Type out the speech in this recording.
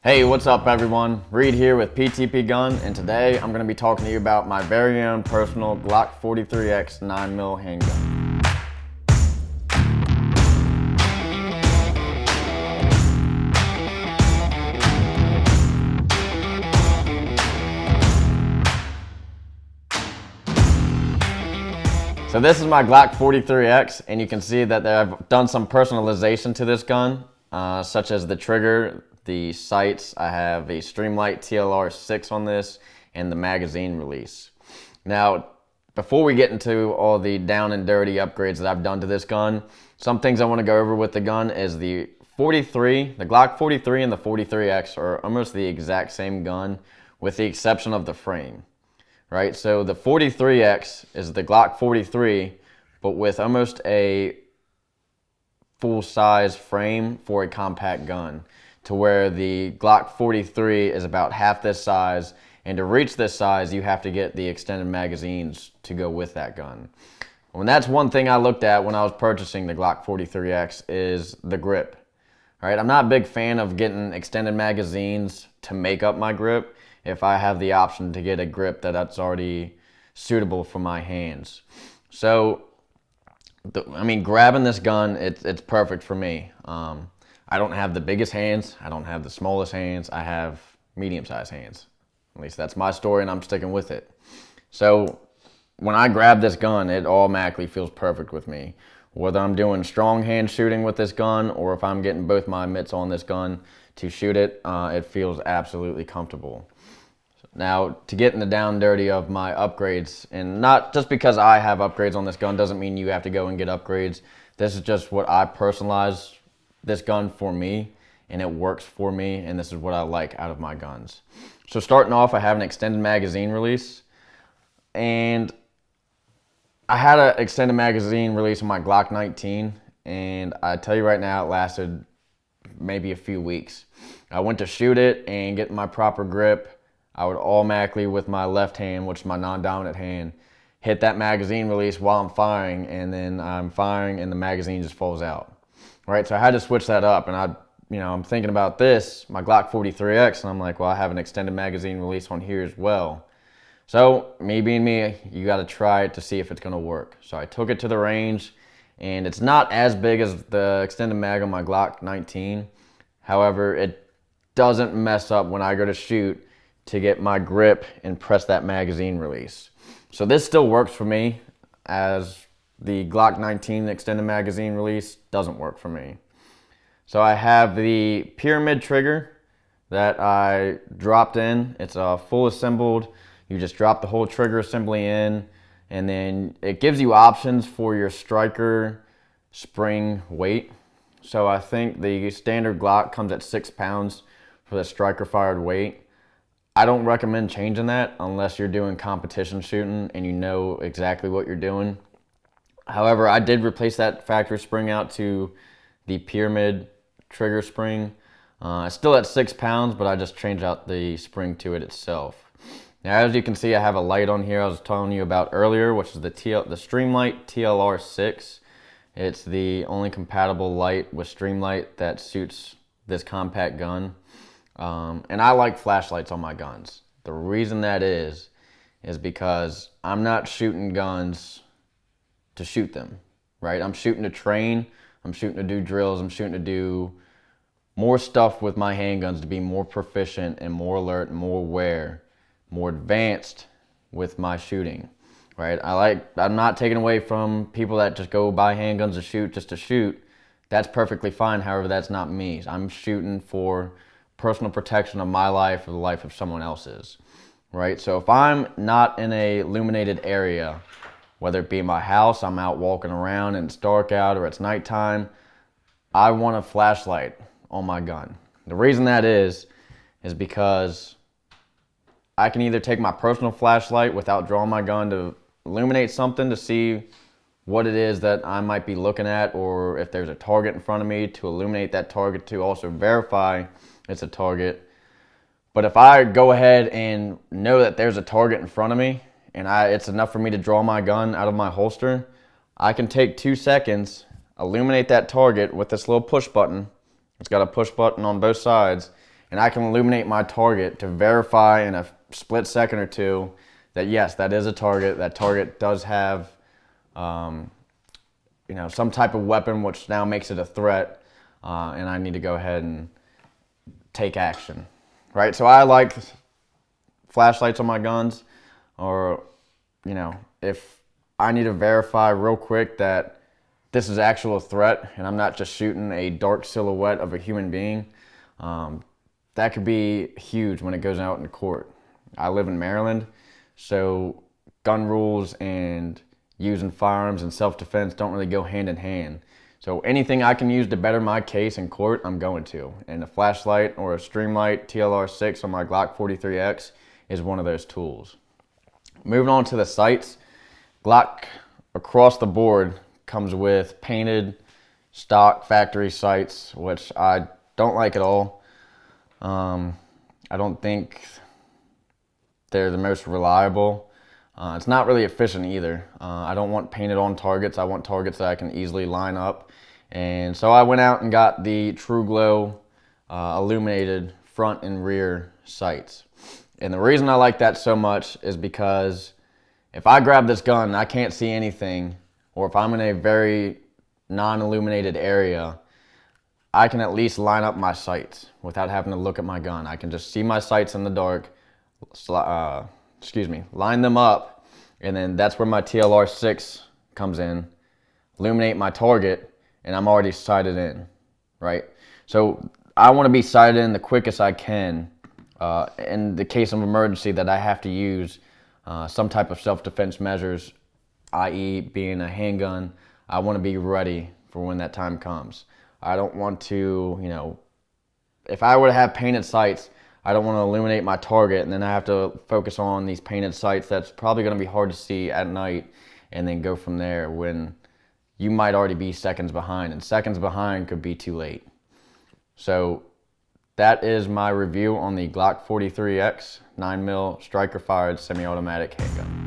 Hey, what's up everyone? Reed here with PTPGun, and today I'm going to be talking to you about my very own personal Glock 43X 9mm handgun. So this is my Glock 43X, and you can see that I've done some personalization to this gun, such as the trigger, the sights. I have a Streamlight TLR 6 on this, and the magazine release. Now, before we get into all the down and dirty upgrades that I've done to this gun, some things I want to go over with the gun is the Glock 43 and the 43X are almost the exact same gun, with the exception of the frame. Right, so the 43X is the Glock 43, but with almost a full-size frame for a compact gun, to where the Glock 43 is about half this size, and to reach this size, you have to get the extended magazines to go with that gun. And that's one thing I looked at when I was purchasing the Glock 43X is the grip. All right, I'm not a big fan of getting extended magazines to make up my grip if I have the option to get a grip that's already suitable for my hands. So, grabbing this gun, it's perfect for me. I don't have the biggest hands, I don't have the smallest hands, I have medium-sized hands. At least that's my story, and I'm sticking with it. So when I grab this gun, it automatically feels perfect with me. Whether I'm doing strong hand shooting with this gun, or if I'm getting both my mitts on this gun to shoot it, it feels absolutely comfortable. Now, to get in the down and dirty of my upgrades, and not just because I have upgrades on this gun doesn't mean you have to go and get upgrades. This is just what I personalized this gun for me, and it works for me, and this is what I like out of my guns. So starting off, I have an extended magazine release, and I had an extended magazine release on my Glock 19, and I tell you right now, it lasted maybe a few weeks. I went to shoot it and get my proper grip. I would automatically, with my left hand, which is my non-dominant hand, hit that magazine release while I'm firing, and then I'm firing and the magazine just falls out. Right, so I had to switch that up, and I'm thinking about this, my Glock 43X, and I'm like, well, I have an extended magazine release on here as well. So, me being me, you got to try it to see if it's going to work. So I took it to the range, and it's not as big as the extended mag on my Glock 19. However, it doesn't mess up when I go to shoot to get my grip and press that magazine release. So this still works for me, as the Glock 19 extended magazine release doesn't work for me. So I have the pyramid trigger that I dropped in. It's full assembled. You just drop the whole trigger assembly in, and then it gives you options for your striker spring weight. So I think the standard Glock comes at 6 pounds for the striker fired weight. I don't recommend changing that unless you're doing competition shooting and you know exactly what you're doing. However, I did replace that factory spring out to the pyramid trigger spring. It's still at 6 pounds, but I just changed out the spring to it itself. Now, as you can see, I have a light on here I was telling you about earlier, which is the Streamlight TLR 6. It's the only compatible light with Streamlight that suits this compact gun. And I like flashlights on my guns. The reason that is because I'm not shooting guns to shoot them, right? I'm shooting to train, I'm shooting to do drills, I'm shooting to do more stuff with my handguns to be more proficient and more alert and more aware, more advanced with my shooting, right? I'm not taking away from people that just go buy handguns to shoot just to shoot. That's perfectly fine, however, that's not me. I'm shooting for personal protection of my life or the life of someone else's, right? So if I'm not in a illuminated area, whether it be my house, I'm out walking around and it's dark out, or it's nighttime, I want a flashlight on my gun. The reason that is because I can either take my personal flashlight without drawing my gun to illuminate something to see what it is that I might be looking at, or if there's a target in front of me to illuminate that target to also verify it's a target. But if I go ahead and know that there's a target in front of me, and it's enough for me to draw my gun out of my holster, I can take 2 seconds, illuminate that target with this little push button. It's got a push button on both sides, and I can illuminate my target to verify in a split second or two that yes, that is a target. That target does have, you know, some type of weapon, which now makes it a threat, and I need to go ahead and take action, right? So I like flashlights on my guns, or, you know, if I need to verify real quick that this is actual threat and I'm not just shooting a dark silhouette of a human being, that could be huge when it goes out in court. I live in Maryland, so gun rules and using firearms and self-defense don't really go hand in hand. So anything I can use to better my case in court, I'm going to. And a flashlight or a Streamlight TLR6 on my Glock 43X is one of those tools. Moving on to the sights, Glock across the board comes with painted stock factory sights, which I don't like at all. I don't think they're the most reliable. It's not really efficient either. I don't want painted on targets. I want targets that I can easily line up. And so I went out and got the True Glow illuminated front and rear sights. And the reason I like that so much is because if I grab this gun and I can't see anything, or if I'm in a very non-illuminated ation, I can at least line up my sights without having to look at my gun. I can just see my sights in the dark, line them up, and then that's where my TLR6 comes in, illuminate my target, and I'm already sighted in, right? So I want to be sighted in the quickest I can in the case of emergency that I have to use some type of self-defense measures, i.e. being a handgun. I want to be ready for when that time comes. I don't want to, you know, if I were to have painted sights, I don't want to illuminate my target and then I have to focus on these painted sights that's probably going to be hard to see at night, and then go from there when you might already be seconds behind, and seconds behind could be too late. So that is my review on the Glock 43X 9mm striker fired semi-automatic handgun.